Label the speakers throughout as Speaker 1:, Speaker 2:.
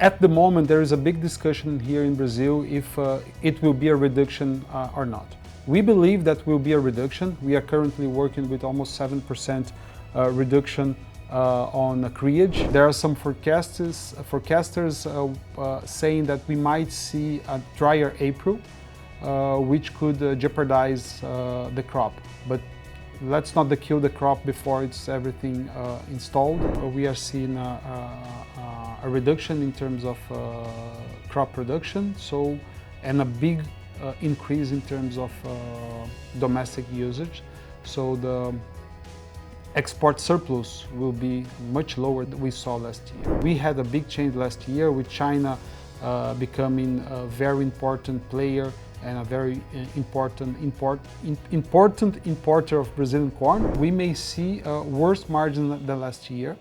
Speaker 1: At the moment, there is a big discussion here in Brazil if it will be a reduction or not. We believe that will be a reduction. We are currently working with almost 7% reduction on Acreage. There are some forecasters saying that we might see a drier April, which could jeopardize the crop. But let's not kill the crop before it's everything installed. We are seeing a reduction in terms of crop production, and a big increase in terms of domestic usage. So the export surplus will be much lower than we saw last year. We had a big change last year with China becoming a very important player and a very important importer of Brazilian corn. We may see a worse margin than last year,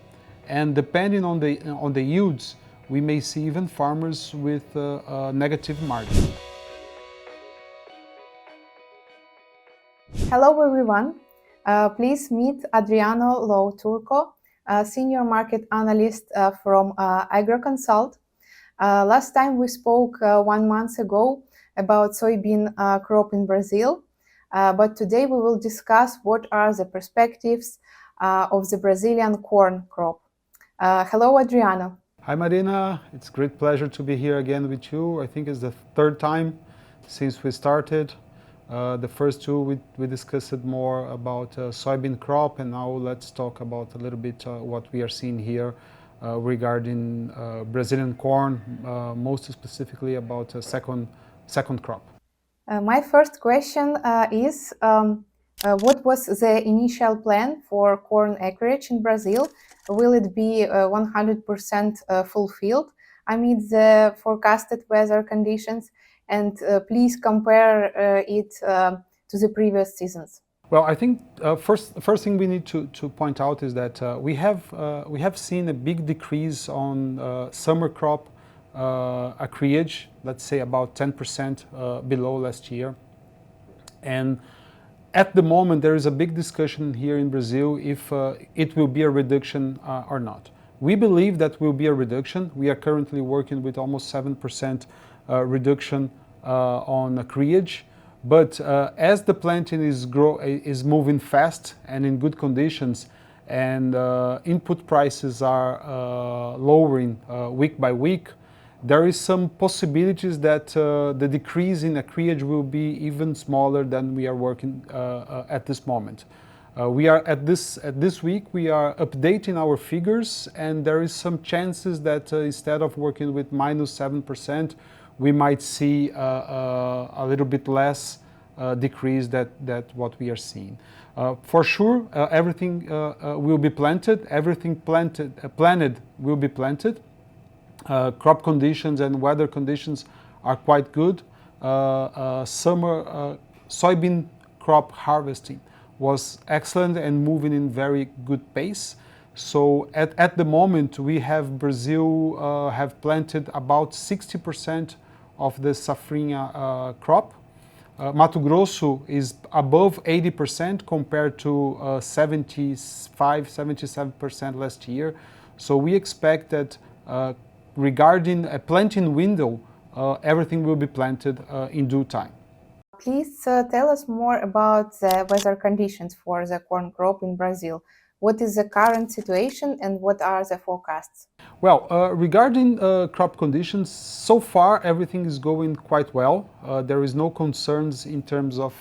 Speaker 1: and depending on the yields, we may see even farmers with a negative margin.
Speaker 2: Hello everyone, please meet Adriano Lo Turco, Senior Market Analyst from Agroconsult. Last time we spoke 1 month ago about soybean crop in Brazil, but today we will discuss what are the perspectives of the Brazilian corn crop. Hello Adriano.
Speaker 1: Hi Marina, it's a great pleasure to be here again with you. I think it's the third time since we started. The first two we discussed more about soybean crop, and now let's talk about a little bit what we are seeing here regarding Brazilian corn, most specifically about second crop.
Speaker 2: My first question is what was the initial plan for corn acreage in Brazil? Will it be 100% fulfilled amid the forecasted weather conditions? And please compare it to the previous seasons.
Speaker 1: Well, I think first thing we need to point out is that we have seen a big decrease on summer crop acreage, let's say about 10% below last year. And at the moment, there is a big discussion here in Brazil if it will be a reduction or not. We believe that will be a reduction. We are currently working with almost 7% reduction on Acreage, but as the planting is moving fast and in good conditions, and input prices are lowering week by week, there is some possibilities that the decrease in Acreage will be even smaller than we are working at this moment. We are at this week we are updating our figures, and there is some chances that instead of working with -7%, we might see a little bit less decrease that what we are seeing. For sure, everything will be planted. Everything planted will be planted. Crop conditions and weather conditions are quite good. Summer soybean crop harvesting was excellent and moving in very good pace. So at the moment, we have Brazil have planted about 60% of the safrinha crop. Mato Grosso is above 80% compared to 75-77% last year. So we expect that regarding a planting window, everything will be planted in due time.
Speaker 2: Please tell us more about the weather conditions for the corn crop in Brazil. What is the current situation and what are the forecasts?
Speaker 1: Well, regarding crop conditions, so far everything is going quite well. There is no concerns in terms of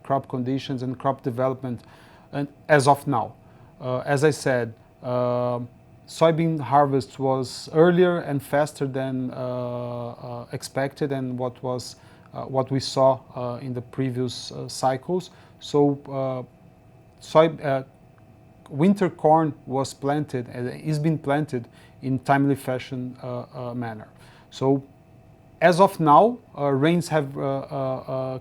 Speaker 1: crop conditions and crop development as of now. As I said, soybean harvest was earlier and faster than expected and what we saw in the previous cycles. So winter corn was planted and is being planted in timely fashion manner. So as of now, rains have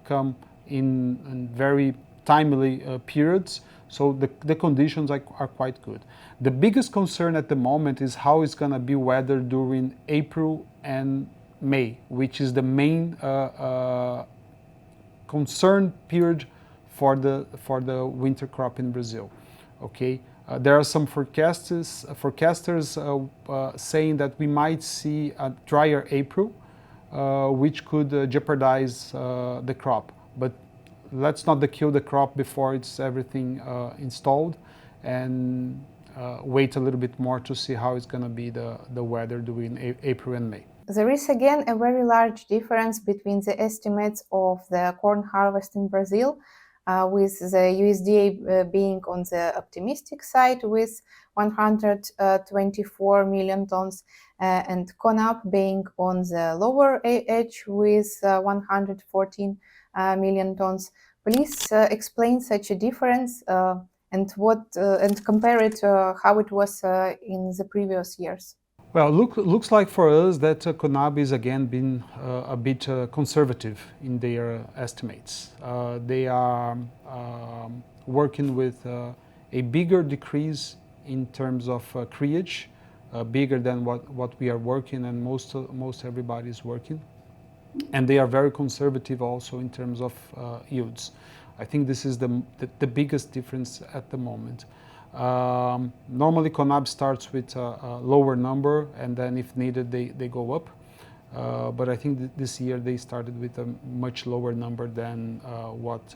Speaker 1: come in very timely periods, so the conditions are quite good. The biggest concern at the moment is how it's going to be weather during April and May, which is the main concern period for the winter crop in Brazil. Okay, There are some forecasters saying that we might see a drier April, which could jeopardize the crop. But let's not kill the crop before it's everything installed, and wait a little bit more to see how it's going to be the weather during April and May.
Speaker 2: There is again a very large difference between the estimates of the corn harvest in Brazil, with the USDA being on the optimistic side with 124 million tons, and CONAB being on the lower edge with 114 million tons. Please explain such a difference and compare it how it was in the previous years.
Speaker 1: Well, looks like for us that CONAB is again been a bit conservative in their estimates. They are working with a bigger decrease in terms of Acreage, bigger than what we are working and most everybody is working. And they are very conservative also in terms of yields. I think this is the biggest difference at the moment. Normally CONAB starts with a lower number, and then if needed they go up. But I think this year they started with a much lower number than what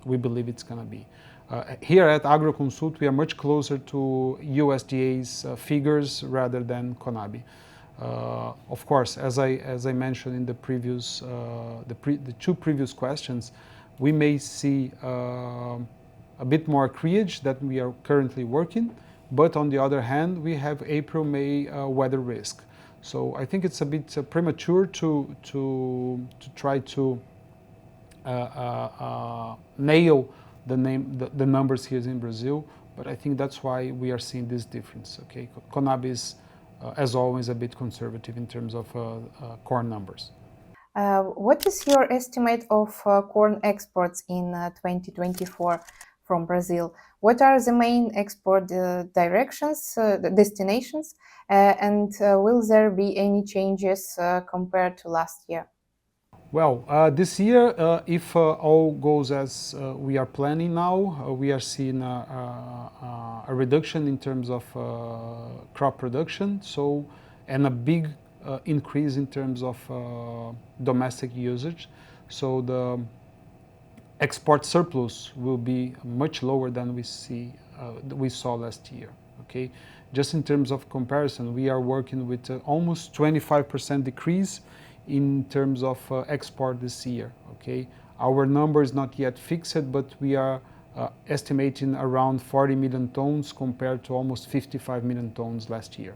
Speaker 1: we believe it's going to be. Here at Agroconsult we are much closer to USDA's figures rather than CONAB. Of course, as I mentioned in the previous the two previous questions, we may see a bit more Acreage that we are currently working, but on the other hand we have April-May weather risk. So I think it's a bit premature to try to nail the numbers here in Brazil, but I think that's why we are seeing this difference. Okay, CONAB is as always a bit conservative in terms of corn numbers.
Speaker 2: What is your estimate of corn exports in 2024 from Brazil? What are the main export directions, destinations, and will there be any changes compared to last year?
Speaker 1: Well, this year, if all goes as we are planning now, we are seeing a reduction in terms of crop production, and a big increase in terms of domestic usage. So the export surplus will be much lower than we saw last year. Okay, just in terms of comparison, we are working with almost 25% decrease in terms of export this year. Okay, our number is not yet fixed, but we are estimating around 40 million tons compared to almost 55 million tons last year.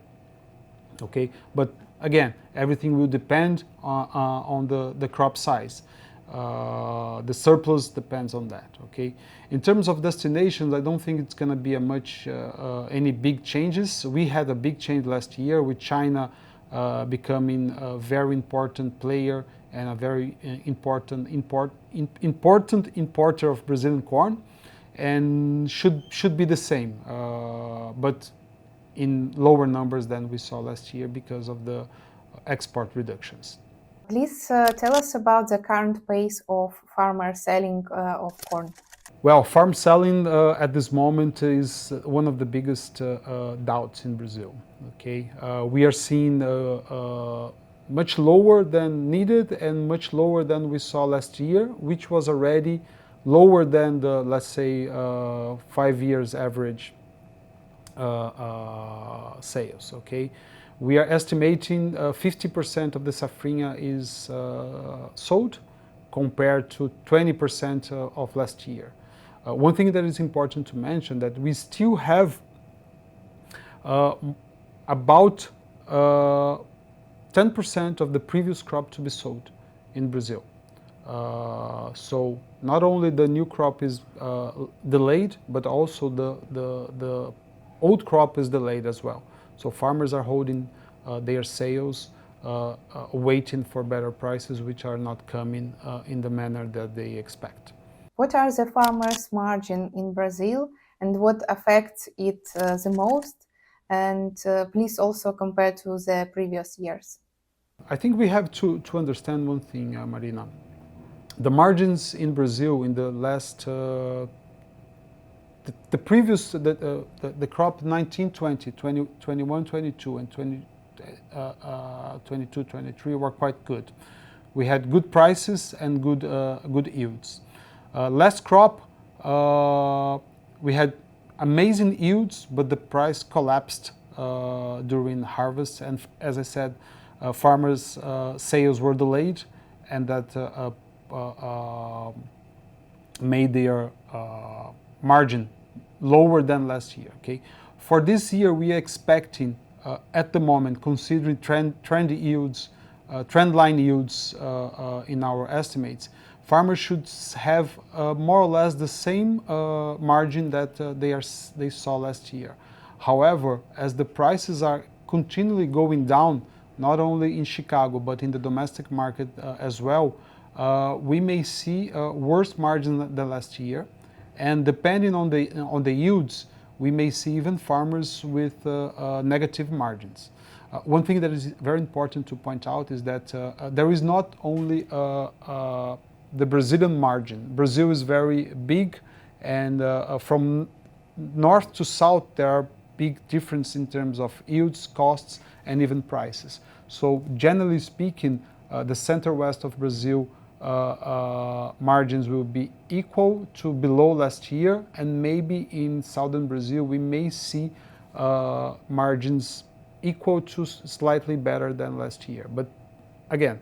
Speaker 1: Okay, but again, everything will depend on the crop size. The surplus depends on that. Okay, in terms of destinations, I don't think it's going to be any big changes. We had a big change last year with China becoming a very important player and a very important importer of Brazilian corn, and should be the same, but in lower numbers than we saw last year because of the export reductions.
Speaker 2: Please tell us about the current pace of farmer selling of corn.
Speaker 1: Well, farm selling at this moment is one of the biggest doubts in Brazil. Okay, we are seeing much lower than needed and much lower than we saw last year, which was already lower than the, let's say, 5 years average sales. Okay, we are estimating 50% of the safrinha is sold compared to 20% of last year. One thing that is important to mention that we still have about 10% of the previous crop to be sold in Brazil. So not only the new crop is delayed, but also the old crop is delayed as well. So farmers are holding their sales, waiting for better prices, which are not coming in the manner that they expect.
Speaker 2: What are the farmers' margin in Brazil and what affects it the most? And please also compare to the previous years.
Speaker 1: I think we have to understand one thing, Marina. The margins in Brazil in the last the previous, the crop 1920, 21, 22, and 22, 23 were quite good. We had good prices and good yields. Last crop, we had amazing yields, but the price collapsed during harvest, and as I said, farmers' sales were delayed, and that made their margin lower than last year. Okay, for this year we are expecting, at the moment, considering trend yields, trend line yields in our estimates, farmers should have more or less the same margin that they saw last year. However, as the prices are continually going down, not only in Chicago but in the domestic market as well, we may see worse margins than last year, and depending on the yields, we may see even farmers with negative margins. One thing that is very important to point out is that there is not only the Brazilian margin. Brazil is very big, and from north to south there are big differences in terms of yields, costs, and even prices. So generally speaking, the center-west of Brazil margins will be equal to below last year, and maybe in southern Brazil we may see margins equal to slightly better than last year. But again,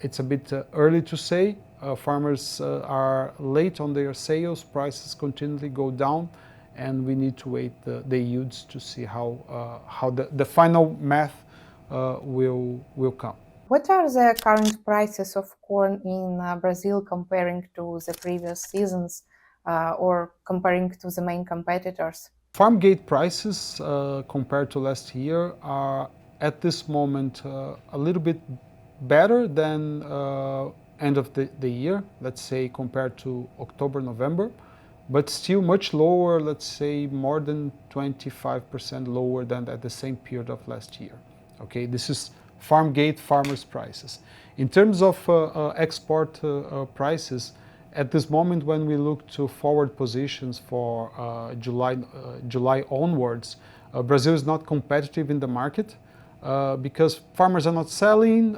Speaker 1: it's a bit early to say. Farmers are late on their sales, prices continually go down, and we need to wait the yields to see how the final math will come.
Speaker 2: What are the current prices of corn in Brazil comparing to the previous seasons or comparing to the main competitors?
Speaker 1: Farm gate prices compared to last year are at this moment a little bit better than end of the year, let's say compared to October, November, but still much lower, let's say more than 25% lower than at the same period of last year. Okay, this is farm gate farmers prices. In terms of export prices, at this moment when we look to forward positions for July onwards, Brazil is not competitive in the market because farmers are not selling.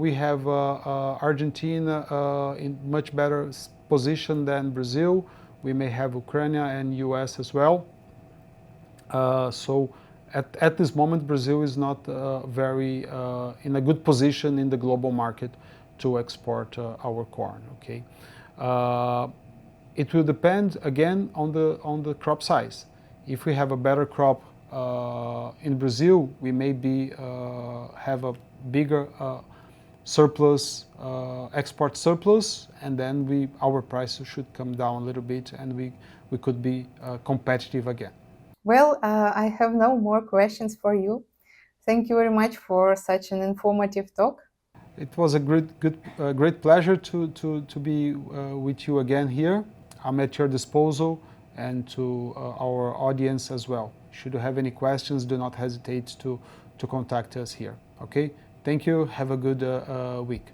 Speaker 1: We have Argentina in much better position than Brazil. We may have Ukraine and US as well. So at this moment, Brazil is not very in a good position in the global market to export our corn. Okay, it will depend again on the crop size. If we have a better crop in Brazil, we may have a bigger surplus, export surplus, and then our prices should come down a little bit, and we could be competitive again.
Speaker 2: Well, I have no more questions for you. Thank you very much for such an informative talk.
Speaker 1: It was a great pleasure to be with you again here. I'm at your disposal, and to our audience as well. Should you have any questions, do not hesitate to contact us here. Okay? Thank you. Have a good week.